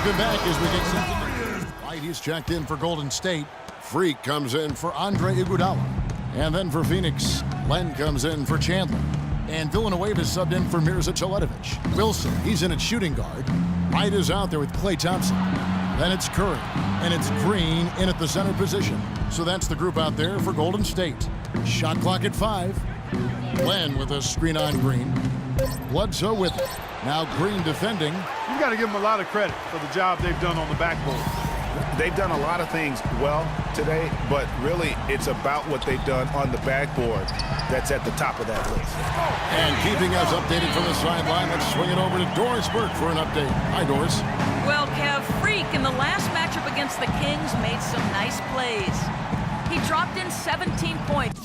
Welcome back as we get set. White, he's checked in for Golden State. Freak comes in for Andre Iguodala. And then for Phoenix, Len comes in for Chandler. And Villanueva is subbed in for Mirza Teletovic. Wilson, he's in at shooting guard. Wright is out there with Klay Thompson. Then it's Curry, and it's Green in at the center position. So that's the group out there for Golden State. Shot clock at 5. Len with a screen on Green. Bledsoe with it. Now Green defending. You got to give them a lot of credit for the job they've done on the backboard. They've done a lot of things well today, but really it's about what they've done on the backboard that's at the top of that list. And keeping us updated from the sideline, let's swing it over to Doris Burke for an update. Hi, Doris. Well, Kev, Freak in the last matchup against the Kings made some nice plays. He dropped in 17 points.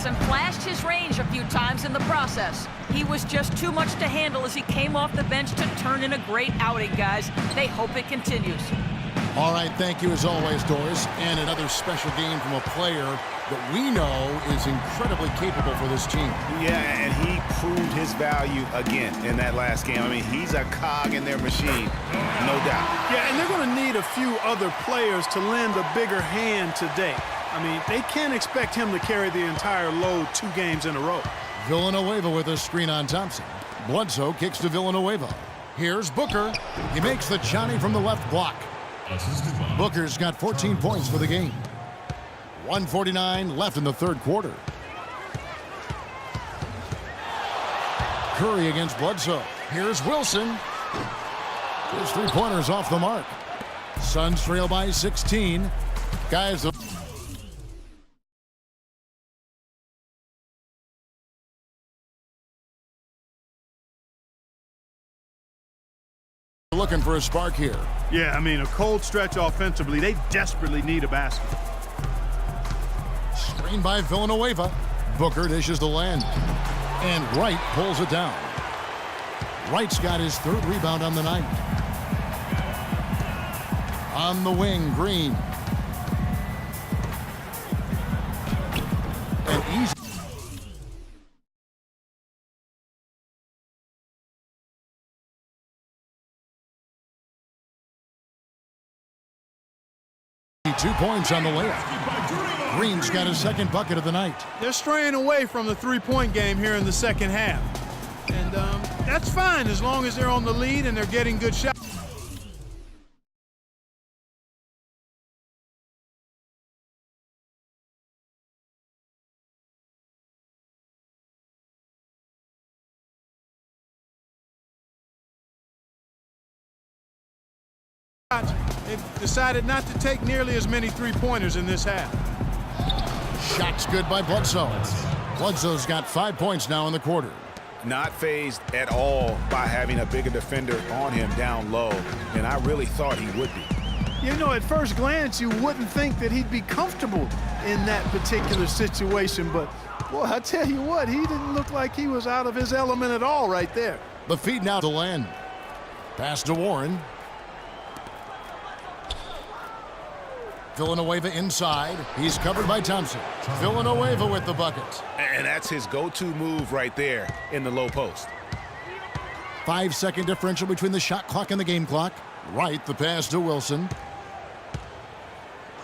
And flashed his range a few times in the process. He was just too much to handle as he came off the bench to turn in a great outing, guys. They hope it continues. All right, thank you as always, Doris. And another special game from a player that we know is incredibly capable for this team. Yeah, and he proved his value again in that last game. I mean, he's a cog in their machine, no doubt. Yeah, and they're going to need a few other players to lend a bigger hand today. I mean, they can't expect him to carry the entire load 2 games in a row. Villanueva with a screen on Thompson. Bledsoe kicks to Villanueva. Here's Booker. He makes the Johnny from the left block. Booker's got 14 points for the game. 1:49 left in the third quarter. Curry against Bledsoe. Here's Wilson. His three-pointers off the mark. Suns trail by 16. Guys, looking for a spark here. Yeah, I mean, a cold stretch offensively. They desperately need a basket. Screen by Villanueva. Booker dishes to Len. And Wright pulls it down. Wright's got his 3rd rebound on the night. On the wing, Green. And easy. Two points on the layup. Green's got his 2nd bucket of the night. They're straying away from the three-point game here in the second half. And that's fine as long as they're on the lead and they're getting good shots. They've decided not to take nearly as many three-pointers in this half. Shots good by Bledsoe. Bledsoe's got 5 points now in the quarter. Not fazed at all by having a bigger defender on him down low, and I really thought he would be. You know, at first glance, you wouldn't think that he'd be comfortable in that particular situation, but, boy, I tell you what, he didn't look like he was out of his element at all right there. The feed now to Len. Pass to Warren. Villanueva inside. He's covered by Thompson. Villanueva with the bucket. And that's his go-to move right there in the low post. 5-second differential between the shot clock and the game clock. Wright, the pass to Wilson.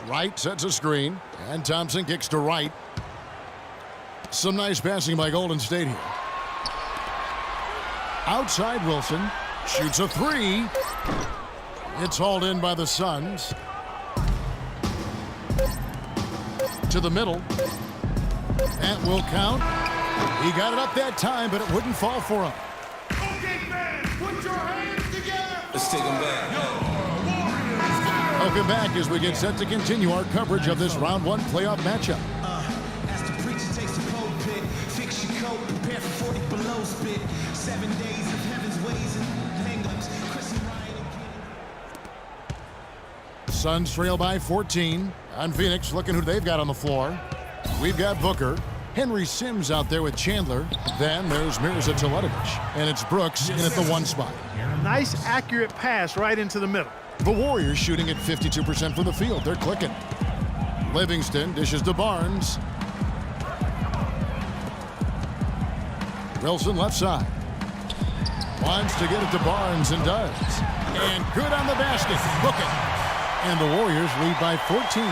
Wright sets a screen, and Thompson kicks to Wright. Some nice passing by Golden State here. Outside Wilson. Shoots a 3. It's hauled in by the Suns. To the middle. That will count. He got it up that time, but it wouldn't fall for him. Okay, fans, put your hands together. Let's take him back. Welcome back as we get set to continue our coverage of this round 1 playoff matchup. As the preacher takes the pulpit, fix your coat, prepare for 40 below spit. 7 days of heaven's ways and hang-ups. Chris and Ryan again. Suns trail by 14. On Phoenix, looking who they've got on the floor. We've got Booker. Henry Sims out there with Chandler. Then there's Mirza Teletovic. And it's Brooks in at the 1 spot. Nice, accurate pass right into the middle. The Warriors shooting at 52% from the field. They're clicking. Livingston dishes to Barnes. Wilson left side. Wants to get it to Barnes and does. And good on the basket. Book it. And the Warriors lead by 14.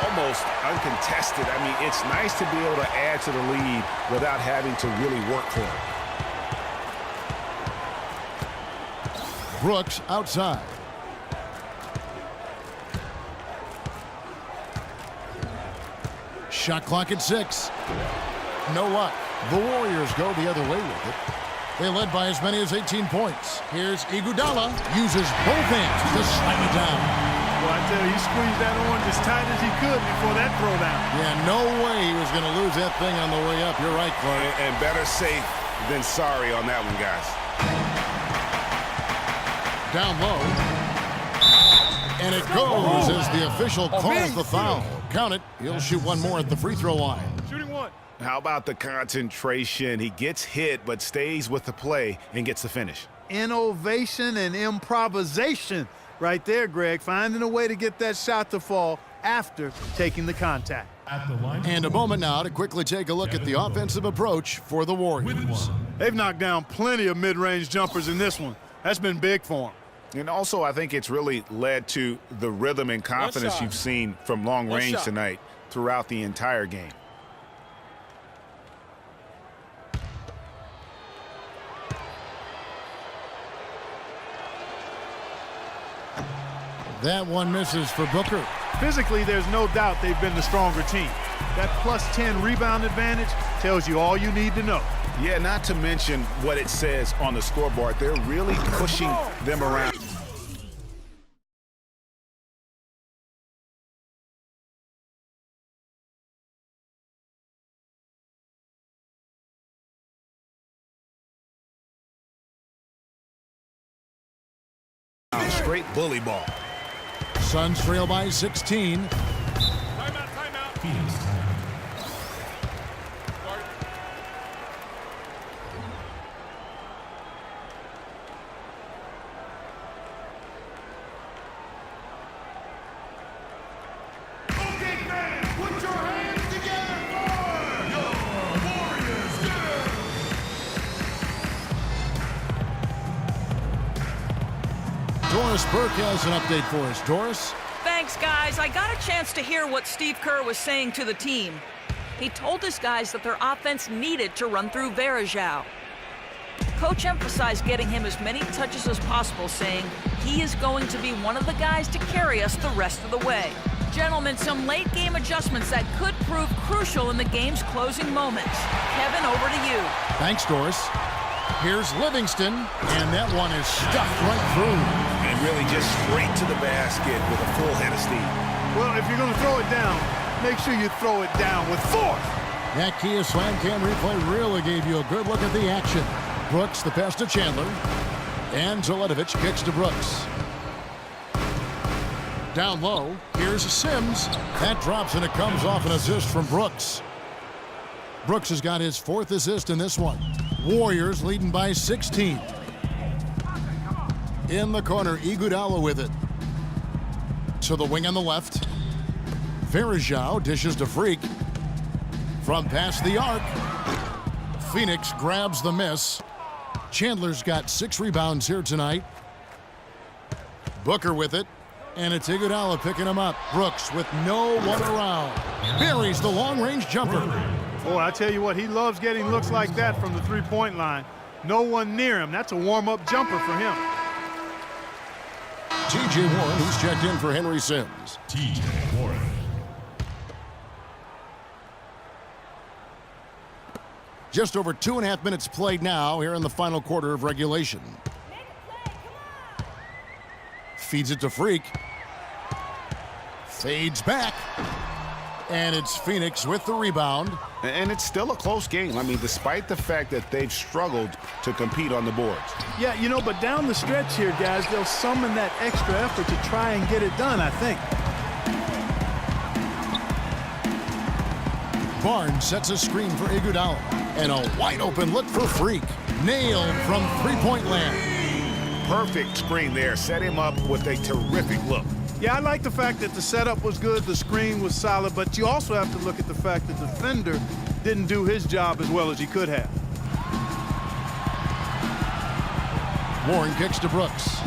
Almost uncontested. I mean, it's nice to be able to add to the lead without having to really work for it. Brooks outside. Shot clock at 6. No luck. The Warriors go the other way with it. They led by as many as 18 points. Here's Iguodala. Uses both hands to slam it down. Well, I tell you, he squeezed that orange as tight as he could before that throwdown. Yeah, no way he was going to lose that thing on the way up. You're right, Clark. And better safe than sorry on that one, guys. Down low. And it goes as the official calls the foul. Count it. He'll shoot one more at the free throw line. Shooting one. How about the concentration? He gets hit but stays with the play and gets the finish. Innovation and improvisation right there, Greg. Finding a way to get that shot to fall after taking the contact. And a moment now to quickly take a look at the offensive approach for the Warriors. They've knocked down plenty of mid-range jumpers in this one. That's been big for them. And also, I think it's really led to the rhythm and confidence you've seen from long range tonight throughout the entire game. That one misses for Booker. Physically, there's no doubt they've been the stronger team. That plus 10 rebound advantage tells you all you need to know. Yeah, not to mention what it says on the scoreboard. They're really pushing them around. Straight bully ball. Suns trail by 16. Phoenix. Okay, fans, put your hands together for your Warriors. Doris Burke has an update for us. Doris? Thanks, guys. I got a chance to hear what Steve Kerr was saying to the team. He told his guys that their offense needed to run through Varejao. Coach emphasized getting him as many touches as possible, saying he is going to be one of the guys to carry us the rest of the way. Gentlemen, some late-game adjustments that could prove crucial in the game's closing moments. Kevin, over to you. Thanks, Doris. Here's Livingston, and that one is stuffed right through. And really just straight to the basket with a full head of steam. Well, if you're going to throw it down, make sure you throw it down with force. That Kia Slam Cam replay really gave you a good look at the action. Brooks, the pass to Chandler. And Zaletovic kicks to Brooks. Down low, here's Sims. That drops and it comes off an assist from Brooks. Brooks has got his 4th assist in this one. Warriors leading by 16. In the corner, Iguodala with it. To the wing on the left. Varejao dishes to Freak. From past the arc. Phoenix grabs the miss. Chandler's got 6 rebounds here tonight. Booker with it. And it's Iguodala picking him up. Brooks with no one around. Buries the long-range jumper. Boy, I tell you what, he loves getting looks like that from the three-point line. No one near him. That's a warm-up jumper for him. T.J. Warren, who's checked in for Henry Sims. T.J. Warren. Just over 2.5 minutes played now here in the final quarter of regulation. Feeds it to Freak. Fades back. And it's Phoenix with the rebound. And it's still a close game. I mean, despite the fact that they've struggled to compete on the boards. Yeah, you know, but down the stretch here, guys, they'll summon that extra effort to try and get it done, I think. Barnes sets a screen for Iguodala. And a wide open look for Freak. Nailed from three-point land. Perfect screen there. Set him up with a terrific look. Yeah, I like the fact that the setup was good, the screen was solid, but you also have to look at the fact that the defender didn't do his job as well as he could have. Warren kicks to Brooks.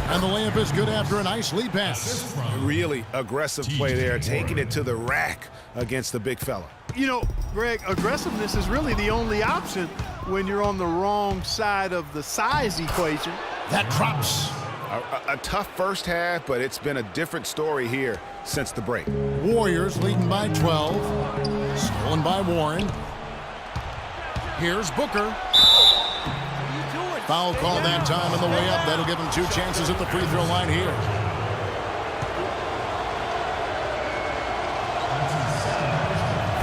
And the layup is good after a nice lead pass. Really aggressive play there, taking it to the rack against the big fella. You know, Greg, aggressiveness is really the only option when you're on the wrong side of the size equation. That drops. A tough first half, but it's been a different story here since the break. Warriors leading by 12. Stolen by Warren. Here's Booker. Foul call that time on the way up. That'll give him 2 chances at the free throw line here.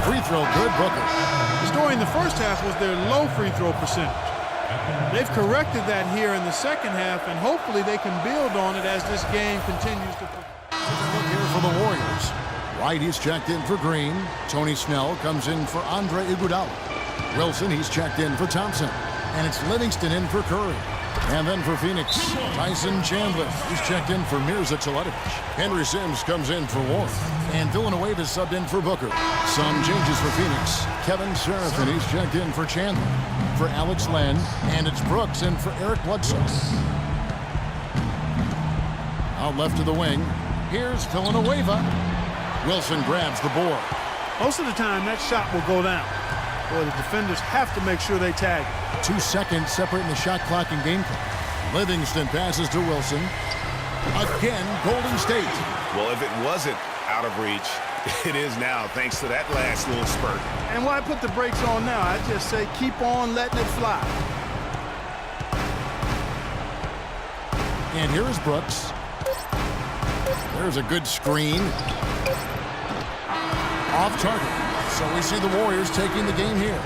Free throw good, Booker. The story in the first half was their low free throw percentage. They've corrected that here in the second half, and hopefully they can build on it as this game continues to progress. Look here for the Warriors. White, he's checked in for Green. Tony Snell comes in for Andre Iguodala. Wilson, he's checked in for Thompson. And it's Livingston in for Curry. And then for Phoenix, Tyson Chandler. He's checked in for Mirza Teletovic. Henry Sims comes in for Warren. And Villanueva is subbed in for Booker. Some changes for Phoenix. Kevin Seraphin, he's checked in for Chandler. For Alex Len. And it's Brooks in for Eric Bledsoe. Out left to the wing. Here's Villanueva. Wilson grabs the board. Most of the time, that shot will go down. Boy, the defenders have to make sure they tag it. 2 seconds separating the shot clock and game clock. Livingston passes to Wilson. Again, Golden State. Well, if it wasn't out of reach, it is now, thanks to that last little spurt. And why put the brakes on now? I just say keep on letting it fly. And here is Brooks. There's a good screen. Off target. So we see the Warriors taking the game here.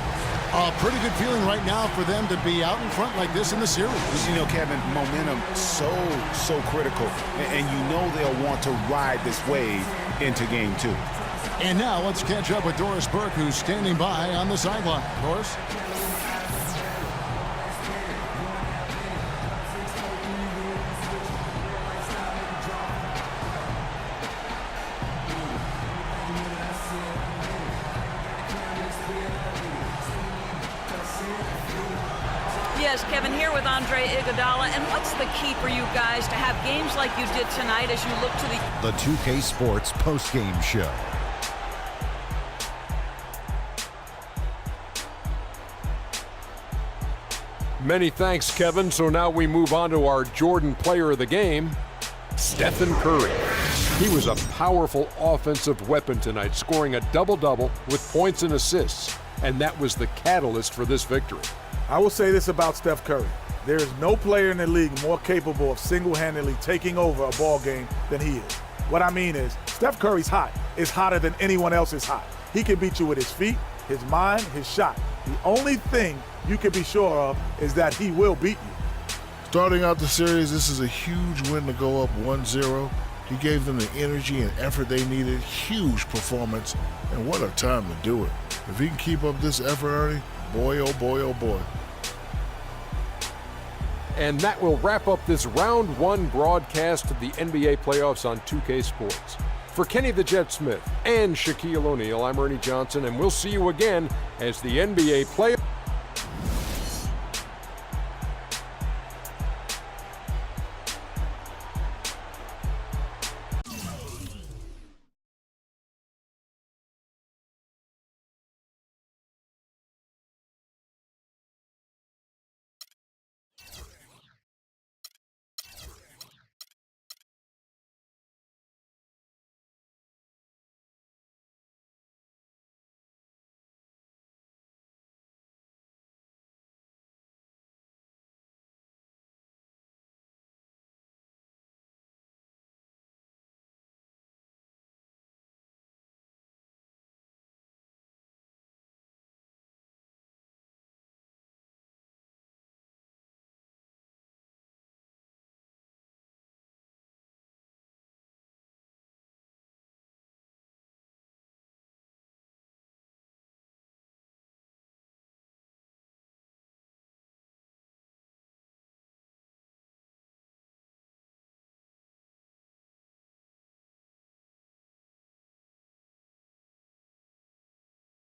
A pretty good feeling right now for them to be out in front like this in the series. You know, Kevin, momentum so critical. And you know they'll want to ride this wave into game 2. And now let's catch up with Doris Burke, who's standing by on the sideline. Doris? Yes, Kevin, here with Andre Iguodala. And what's the key for you guys to have games like you did tonight as you look to the 2K Sports postgame show. Many thanks, Kevin. So now we move on to our Jordan player of the game, Stephen Curry. He was a powerful offensive weapon tonight, scoring a double-double with points and assists. And that was the catalyst for this victory. I will say this about Steph Curry. There is no player in the league more capable of single-handedly taking over a ball game than he is. What I mean is, Steph Curry's hot. Is hotter than anyone else is hot. He can beat you with his feet, his mind, his shot. The only thing you can be sure of is that he will beat you. Starting out the series, this is a huge win to go up 1-0. He gave them the energy and effort they needed. Huge performance, and what a time to do it. If he can keep up this effort, Ernie, boy, oh boy, oh boy. And that will wrap up this round 1 broadcast of the NBA playoffs on 2K Sports. For Kenny the Jet Smith and Shaquille O'Neal, I'm Ernie Johnson, and we'll see you again as the NBA playoffs.